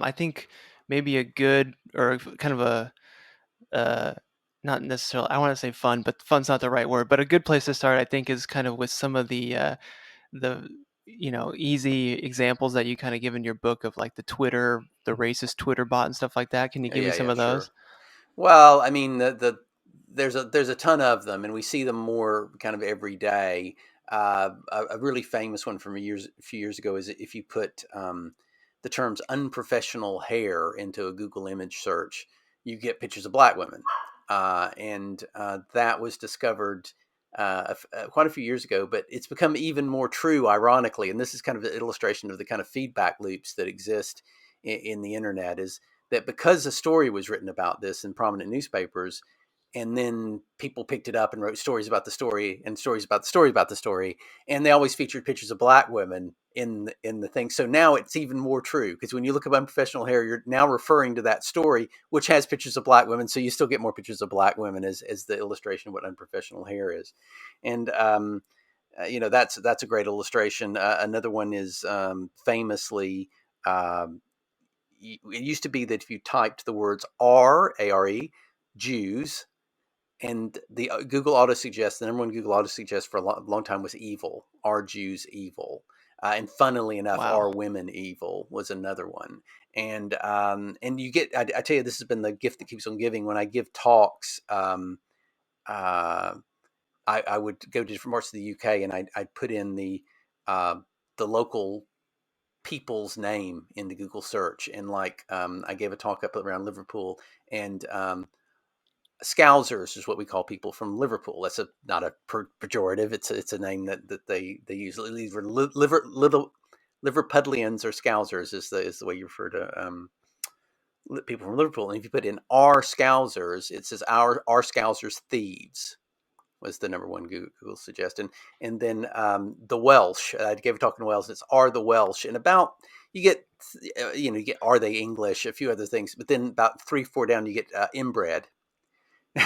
I think maybe a good or kind of a uh, not necessarily, I want to say fun, but fun's not the right word. But a good place to start, I think, is kind of with some of the easy examples that you kind of give in your book of like the racist Twitter bot and stuff like that. Can you give me Yeah, some yeah, of those? sure. Well, I mean, there's a ton of them, and we see them more kind of every day. A really famous one from a few years ago is if you put the terms unprofessional hair into a Google image search, you get pictures of black women, and that was discovered quite a few years ago. But it's become even more true, ironically, and this is kind of an illustration of the kind of feedback loops that exist in the internet. Is that because a story was written about this in prominent newspapers, and then people picked it up and wrote stories about the story and stories about the story about the story, and they always featured pictures of black women in the thing. So now it's even more true, because when you look up unprofessional hair, you're now referring to that story, which has pictures of black women. So you still get more pictures of black women as the illustration of what unprofessional hair is. And that's a great illustration. Another one is famously. It used to be that if you typed the words "are" Jews, and the Google autosuggest, the number one Google autosuggest for a long time was evil. Are Jews evil? And funnily enough, Wow. are women evil was another one. And you get, I tell you, this has been the gift that keeps on giving. When I give talks, uh, I would go to different parts of the UK, and I'd put in the local people's name in the Google search. And like, I gave a talk up around Liverpool, and Scousers is what we call people from Liverpool. That's not a pejorative. It's a name that they use. Either Liverpudlians or Scousers is the way you refer to people from Liverpool. And if you put in "our Scousers," it says "our Scousers thieves" was the number one Google suggestion. And then the Welsh. I gave a talk in Wales. It's "are the Welsh," and about you get you get "are they English?" A few other things, but then about 3-4 down you get "inbred."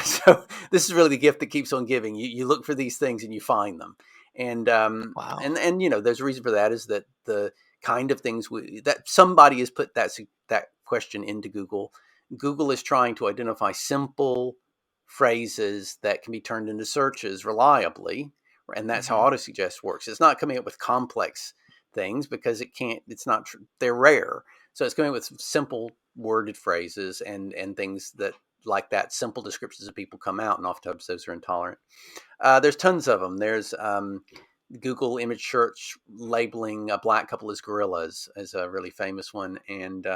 So this is really the gift that keeps on giving. You look for these things and you find them, and Wow. there's a reason for that, is that the kind of things that somebody has put that question into Google. Google is trying to identify simple phrases that can be turned into searches reliably, and that's how Hmm. autosuggest works. It's not coming up with complex things because it can't. It's not. They're rare, so it's coming up with simple worded phrases and things that like that, simple descriptions of people come out, and oftentimes those are intolerant. There's tons of them. There's Google image search labeling a black couple as gorillas as a really famous one, and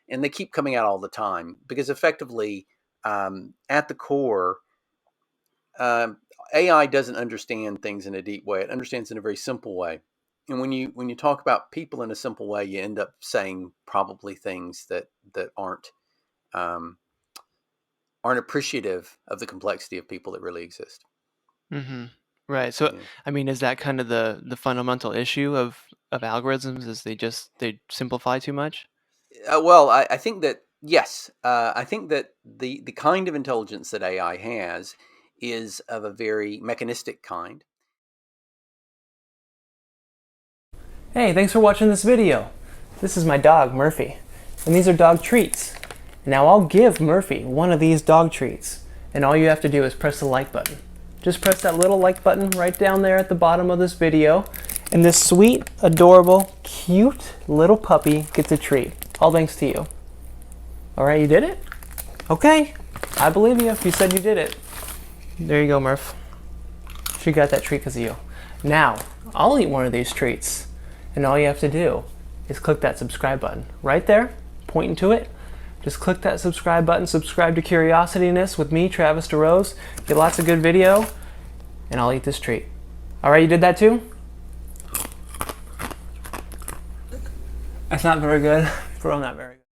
they keep coming out all the time because effectively, at the core, um, AI doesn't understand things in a deep way. It understands in a very simple way. And when you talk about people in a simple way, you end up saying probably things that um, aren't appreciative of the complexity of people that really exist. Hmm. Right. So, Yeah. I mean, is that kind of the fundamental issue of algorithms? Is they simplify too much? Well, I think that yes, I think that the kind of intelligence that AI has is of a very mechanistic kind. Hey, thanks for watching this video. This is my dog, Murphy, and these are dog treats. Now I'll give Murphy one of these dog treats, and all you have to do is press the like button. Just press that little like button right down there at the bottom of this video, and this sweet, adorable, cute little puppy gets a treat. All thanks to you. Alright, you did it? Okay, I believe you if you said you did it. There you go, Murph. She got that treat because of you. Now, I'll eat one of these treats. And all you have to do is click that subscribe button right there, pointing to it. Just click that subscribe button, subscribe to Curiosityness with me, Travis DeRose. Get lots of good video, and I'll eat this treat. All right, you did that too? That's not very good. For real, not very good.